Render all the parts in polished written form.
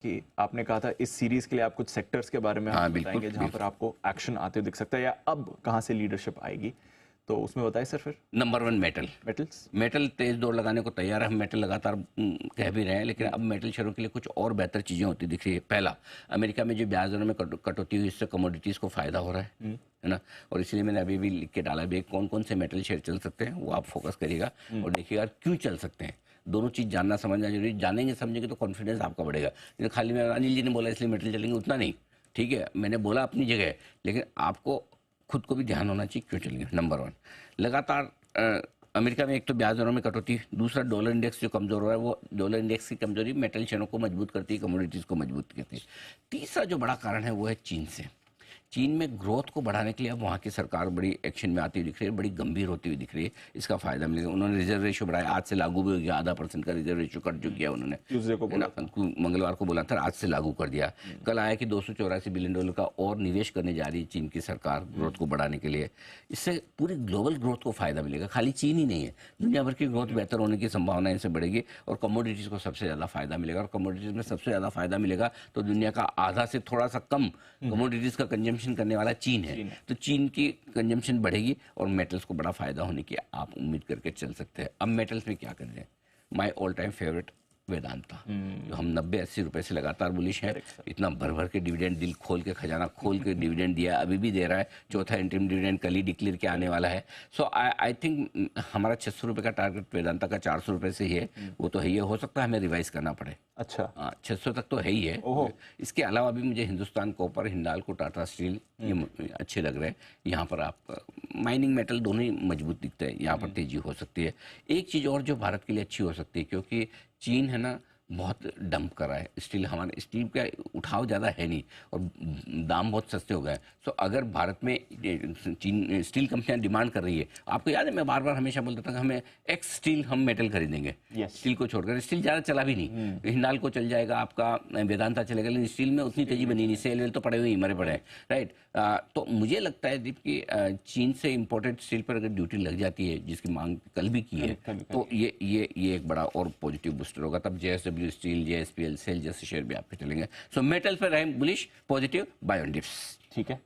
कि आपने कहा था इस सीरीज के लिए आप कुछ सेक्टर्स के बारे में हाँ, हम बिल्कुल, बताएंगे जहां पर बिल्कुल। आपको एक्शन आते दिख सकता है या अब कहां से लीडरशिप आएगी, तो उसमें बताइए सर फिर। Number one metal. Metals. Metal तेज दौड़ लगाने को तैयार है, हम मेटल लगातार कह भी रहे हैं, लेकिन अब मेटल शेयरों के लिए कुछ और बेहतर चीज़ें होती दिख रही है। पहला, अमेरिका में जो ब्याज दरों में कटौती हुई, इससे कमोडिटीज़ को फायदा हो रहा है ना। और इसलिए मैंने अभी भी लिख के डाला भी कौन कौन से मेटल शेयर चल सकते हैं, वो आप फोकस करिएगा और देखिएगा क्यों चल सकते हैं। दोनों चीज़ जानना समझना जरूरी, जानेंगे समझेंगे तो कॉन्फिडेंस आपका बढ़ेगा। लेकिन खाली मैं अनिल जी ने बोला इसलिए मेटल चलेंगे उतना नहीं, ठीक है, मैंने बोला अपनी जगह, लेकिन आपको खुद को भी ध्यान होना चाहिए क्यों चलेंगे। नंबर वन, लगातार अमेरिका में एक तो ब्याज दरों में कटौती, दूसरा डॉलर इंडेक्स जो कमज़ोर हो रहा है, वो डॉलर इंडेक्स की कमजोरी मेटल शेयरों को मजबूत करती है, कमोडिटीज़ को मजबूत करती है। तीसरा जो बड़ा कारण है वो है चीन से। चीन में ग्रोथ को बढ़ाने के लिए अब वहाँ की सरकार बड़ी एक्शन में आती हुई दिख रही है, बड़ी गंभीर होती हुई दिख रही है, इसका फायदा मिलेगा। उन्होंने रिजर्व रेशो बढ़ाया, आज से लागू भी हो गया, 0.5% का रिजर्व रेशो कट जो किया उन्होंने, ट्यूसडे को बोला था, मंगलवार को बोला था, आज से लागू कर दिया। कल आया कि $284 बिलियन का और निवेश करने जा रही है चीन की सरकार ग्रोथ को बढ़ाने के लिए। इससे पूरी ग्लोबल ग्रोथ को फायदा मिलेगा, खाली चीन ही नहीं है, दुनिया भर की ग्रोथ बेहतर होने की संभावना इनसे बढ़ेगी और कमोडिटीज़ को सबसे ज़्यादा फायदा मिलेगा। और कमोडिटीज़ में सबसे ज़्यादा फायदा मिलेगा तो दुनिया का आधा से थोड़ा सा कम कमोडिटीज़ का कंजम्पशन करने वाला चीन है, तो चीन की कंजम्पशन बढ़ेगी और मेटल्स को बड़ा फायदा होने की आप उम्मीद करके चल सकते हैं। अब मेटल्स में क्या कर रहे हैं, my all time favourite Vedanta, जो हम 90-80 रुपए से लगातार बुलिश हैं, इतना भर भर के डिविडेंड, दिल खोल के खजाना खोल के डिविडेंड दिया है, अभी भी दे रहा है, चौथा इंटरिम डिविडेंड कल ही डिक्लेयर के आने वाला है। सो आई थिंक हमारा 600 रुपये का टारगेट वेदांता का 400 रुपये से ही है, वो तो है ही है, हो सकता है हमें रिवाइज करना पड़े। अच्छा, हाँ, 600 तक तो है ही है। इसके अलावा भी मुझे हिंदुस्तान कॉपर, हिंडाल्को, टाटा स्टील ये अच्छे लग रहे हैं। यहाँ पर आप माइनिंग मेटल दोनों ही मजबूत दिखते हैं, यहाँ पर तेजी हो सकती है। एक चीज़ और जो भारत के लिए अच्छी हो सकती है, क्योंकि चीन है ना बहुत डंप कर रहा है स्टील, हमारे स्टील का उठाव ज़्यादा है नहीं और दाम बहुत सस्ते हो गए हैं। सो अगर भारत में चीन स्टील कंपनियां डिमांड कर रही है, आपको याद है मैं बार बार हमेशा बोलता था कि हमें एक्स स्टील हम मेटल खरीदेंगे, स्टील को छोड़कर। स्टील ज़्यादा चला भी नहीं, हिंडाल को चल जाएगा, आपका वेदांता चलेगा, लेकिन स्टील में उतनी तेजी बनी नहीं, सेल वेल तो पड़े हुए ही मरे पड़े हैं, राइट। तो मुझे लगता है दीप कि चीन से इम्पोर्टेड स्टील पर अगर ड्यूटी लग जाती है, जिसकी मांग कल भी की है, तो ये एक बड़ा और पॉजिटिव बूस्टर होगा। तब JSW स्टील, JSPL, सेल जैसे शेयर भी आपके चलेंगे। सो मेटल्स पर रहें bullish, positive, buy on dips. ठीक है।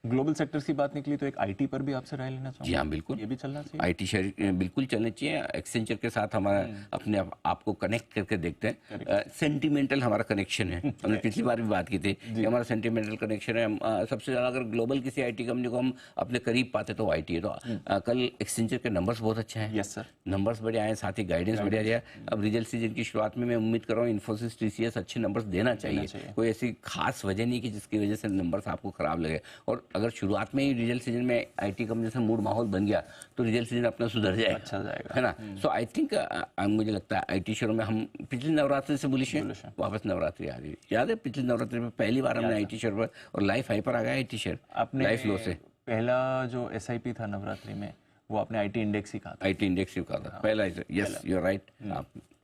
ग्लोबल सेक्टर्स की बात निकली तो एक आईटी पर भी आपसे राय लेना चाहूंगा। जी हाँ, बिल्कुल, ये भी चलना चाहिए। आईटी शेयर बिल्कुल चलने चाहिए। एक्सेंचर के साथ हमारा अपने आप को कनेक्ट करके देखते हैं। सेंटिमेंटल हमारा कनेक्शन है, हमने पिछली बार भी बात की थी कि हमारा सेंटिमेंटल कनेक्शन है। सबसे ज़्यादा अगर ग्लोबल किसी आईटी कंपनी को हम अपने करीब पाते तो आईटी है। तो कल एक्सेंचर के नंबर्स बहुत अच्छे हैं। यस सर, नंबर्स बढ़िया आए, साथ ही गाइडेंस बढ़िया दिया। अब रिजल्ट सीजन की शुरुआत में मैं उम्मीद कर रहा हूँ इन्फोसिस, TCS अच्छे नंबर्स देना चाहिए। कोई ऐसी खास वजह नहीं कि जिसकी वजह से नंबर्स आपको खराब लगे। और अगर शुरुआत में ही रिजल्ट सीजन में आईटी कंपनी से मूड माहौल बन गया तो रिजल्ट सीजन अपना सुधर जाएगा, अच्छा जाएगा, है ना। सो आई थिंक मुझे लगता है आईटी शेयरों में हम पिछले नवरात्रि से बुलिश हैं, वापस नवरात्रि आ रही है। याद है पिछले नवरात्रि में पहली बार हमने आईटी शेयर पर और लाइफ हाई पर आ गया आईटी शेयर, आपने लाइफ लो से। पहला जो SIP था नवरात्रि में, वो आपने आईटी इंडेक्स ही कहा था। आईटी इंडेक्स ही कहा था पहला। Yes, you are right.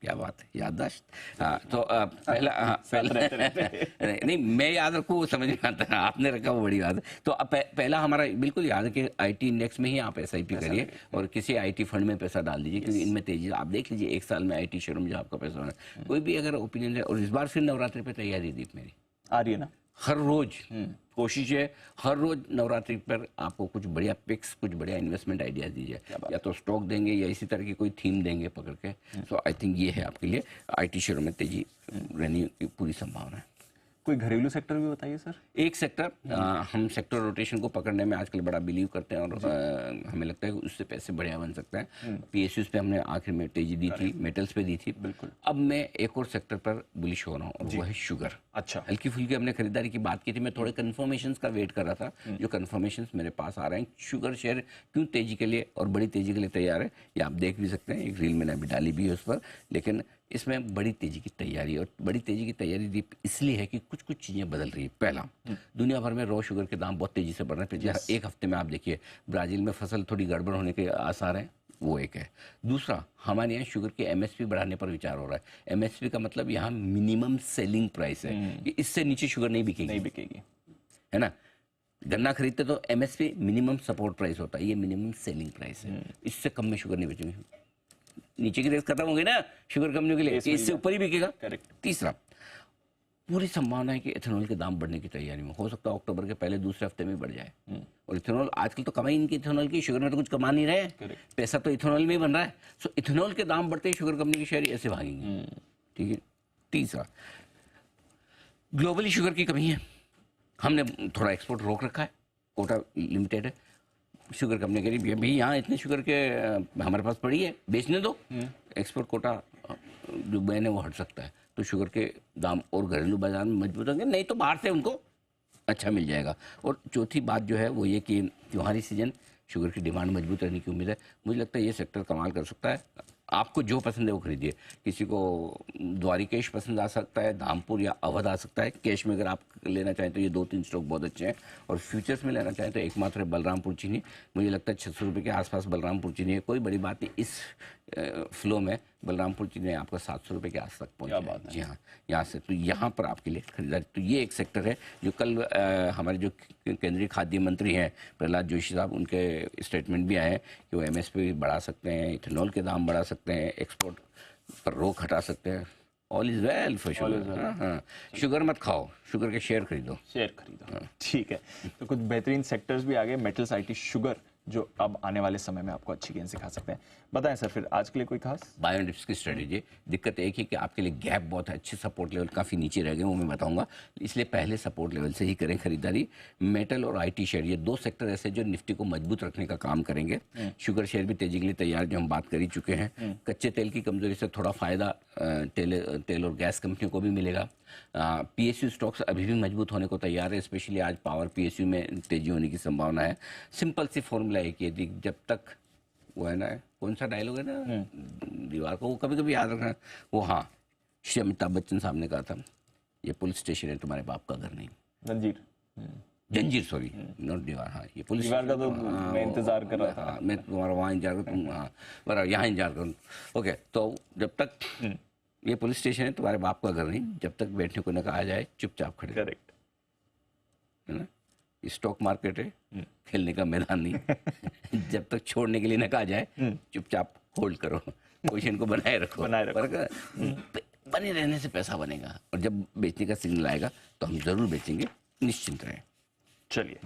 क्या बात है, याददाश्त। हाँ, तो पहला नहीं मैं याद रखूँ वो समझ में आता है, आपने रखा वो बड़ी बात है। तो पहला हमारा बिल्कुल याद है कि आईटी इंडेक्स में ही आप SIP करिए और किसी आईटी फंड में पैसा डाल दीजिए, क्योंकि इनमें तेजी आप देख लीजिए एक साल में आईटी शेयरों में जो आपका पैसा होना है। कोई भी अगर ओपिनियन है, और इस बार फिर नवरात्रि पे तैयारी दीप मेरी आ रही है ना, हर रोज कोशिश है, हर रोज नवरात्रि पर आपको कुछ बढ़िया पिक्स, कुछ बढ़िया इन्वेस्टमेंट आइडियाज दीजिए, या तो स्टॉक देंगे या इसी तरह की कोई थीम देंगे पकड़ के। सो आई थिंक ये है आपके लिए आईटी शेयरों में तेजी रहने की पूरी संभावना है। कोई घरेलू सेक्टर भी बताइए सर। एक सेक्टर, हम सेक्टर रोटेशन को पकड़ने में आजकल बड़ा बिलीव करते हैं और हमें लगता है कि उससे पैसे बढ़िया बन सकते हैं। PSUs पे हमने आखिर में तेजी दी थी, मेटल्स पे दी थी। बिल्कुल। अब मैं एक और सेक्टर पर बुलिश हो रहा हूँ और वो है शुगर। अच्छा, हल्की फुल्की हमने खरीदारी की बात की थी, मैं थोड़े कन्फर्मेशंस का वेट कर रहा था, जो कन्फर्मेशंस मेरे पास आ रहे हैं। शुगर शेयर क्यों तेजी के लिए और बड़ी तेजी के लिए तैयार है, ये आप देख भी सकते हैं, एक रील मैंने अभी डाली भी है उस पर। लेकिन इसमें बड़ी तेजी की तैयारी, और बड़ी तेजी की तैयारी इसलिए है कि कुछ कुछ चीज़ें बदल रही है। पहला, दुनिया भर में रॉ शुगर के दाम बहुत तेजी से बढ़ रहे हैं। पिछले एक हफ्ते में आप देखिए ब्राज़ील में फसल थोड़ी गड़बड़ होने के आसार हैं, वो एक है। दूसरा, हमारे यहाँ शुगर के MSP बढ़ाने पर विचार हो रहा है। MSP का मतलब यहाँ मिनिमम सेलिंग प्राइस है, कि इससे नीचे शुगर नहीं बिकेगी, है ना। गन्ना खरीदते तो MSP मिनिमम सपोर्ट प्राइस होता है, ये मिनिमम सेलिंग प्राइस है, इससे कम में शुगर नहीं बेचेंगे। नीचे की रेस खत्म हो गई ना शुगर कंपनियों के लिए, इससे ऊपर ही बिकेगा। तीसरा, पूरी संभावना है कि इथेनॉल के दाम बढ़ने की तैयारी में, हो सकता है अक्टूबर के पहले दूसरे हफ्ते में बढ़ जाए। और इथेनॉल आजकल तो कमाई इनकी इथेनॉल की, शुगर में तो कुछ कमा नहीं रहे हैं, पैसा तो इथेनॉल में ही बन रहा है। सो इथेनॉल के दाम बढ़ते ही शुगर कंपनी की शेयर ऐसे भागेंगे। ठीक है। तीसरा, ग्लोबली शुगर की कमी है, हमने थोड़ा एक्सपोर्ट रोक रखा है, कोटा लिमिटेड है। शुगर कंपनी कह रही भाई यहाँ इतने शुगर के हमारे पास पड़ी है, बेचने दो, एक्सपोर्ट कोटा जो बैन है वो हट सकता है, तो शुगर के दाम और घरेलू बाजार में मजबूत होंगे, नहीं तो बाहर से उनको अच्छा मिल जाएगा। और चौथी बात जो है वो ये कि त्योहारी सीजन शुगर की डिमांड मजबूत रहने की उम्मीद है। मुझे लगता है ये सेक्टर कमाल कर सकता है। आपको जो पसंद है वो खरीदिए। किसी को द्वारिकेश पसंद आ सकता है, धामपुर या अवध आ सकता है। कैश में अगर आप लेना चाहें तो ये 2-3 स्टॉक बहुत अच्छे हैं, और फ्यूचर्स में लेना चाहें तो एकमात्र है बलरामपुर चीनी। मुझे लगता है 600 रुपये के आसपास बलरामपुर चीनी है, कोई बड़ी बात नहीं। इस फ्लो में बलरामपुर चीनी आपका 700 रुपये के आस तक पहुँचा है। जी हाँ, यहाँ से तो यहाँ पर आपके लिए खरीदारी, तो ये एक सेक्टर है जो कल हमारे जो केंद्रीय खाद्य मंत्री हैं प्रहलाद जोशी साहब, उनके स्टेटमेंट भी आए हैं कि वो MSP बढ़ा सकते हैं, इथेनॉल के दाम बढ़ा सकते हैं, एक्सपोर्ट पर रोक हटा सकते हैं। All is well for sugar. हाँ, शुगर मत खाओ, शुगर के शेयर खरीदो। ठीक है। तो कुछ बेहतरीन सेक्टर्स भी आ गए, मेटल्स, IT, शुगर, जो अब आने वाले समय में आपको अच्छी गेंद सिखा सकते हैं। बताएं सर, फिर आज के लिए कोई खास बाय डिप्स की स्ट्रेटेजी। दिक्कत एक ही कि आपके लिए गैप बहुत है, अच्छे सपोर्ट लेवल काफ़ी नीचे रह गए, वो मैं बताऊंगा, इसलिए पहले सपोर्ट लेवल से ही करें खरीदारी। मेटल और IT शेयर, ये 2 सेक्टर ऐसे जो निफ्टी को मजबूत रखने का काम करेंगे। शुगर शेयर भी तेजी के लिए तैयार, जो हम बात कर ही चुके हैं। कच्चे तेल की कमजोरी से थोड़ा फायदा तेल और गैस कंपनियों को भी मिलेगा। PSU स्टॉक्स अभी भी मजबूत होने को तैयार है, स्पेशली आज पावर PSU में तेजी होने की संभावना है। सिंपल सी फॉर्मूला है कि जब तक वो है ना, कौन सा डायलॉग है ना दीवार को, वो कभी कभी याद रखना, वो हाँ, श्री अमिताभ बच्चन साहब ने कहा था, ये पुलिस स्टेशन है, तुम्हारे बाप का घर नहीं। जंजीर सॉरी, नॉट दीवार। हाँ, ये पुलिस दीवार का तो मैं इंतजार कर रहा था। हाँ, मैं तुम्हारा वहाँ इंतजार कर, तुम हाँ बराबर यहाँ इंतजार करूँ। ओके, तो जब तक ये पुलिस स्टेशन है, तुम्हारे बाप का घर नहीं, जब तक बैठने को न कहा जाए चुपचाप खड़े। करेक्ट है ना, स्टॉक मार्केट है, खेलने का मैदान नहीं। जब तक छोड़ने के लिए न कहा जाए चुपचाप होल्ड करो, पोजीशन को बनाए रखो। बने रहने से पैसा बनेगा, और जब बेचने का सिग्नल आएगा तो हम जरूर बेचेंगे, निश्चिंत रहें। चलिए।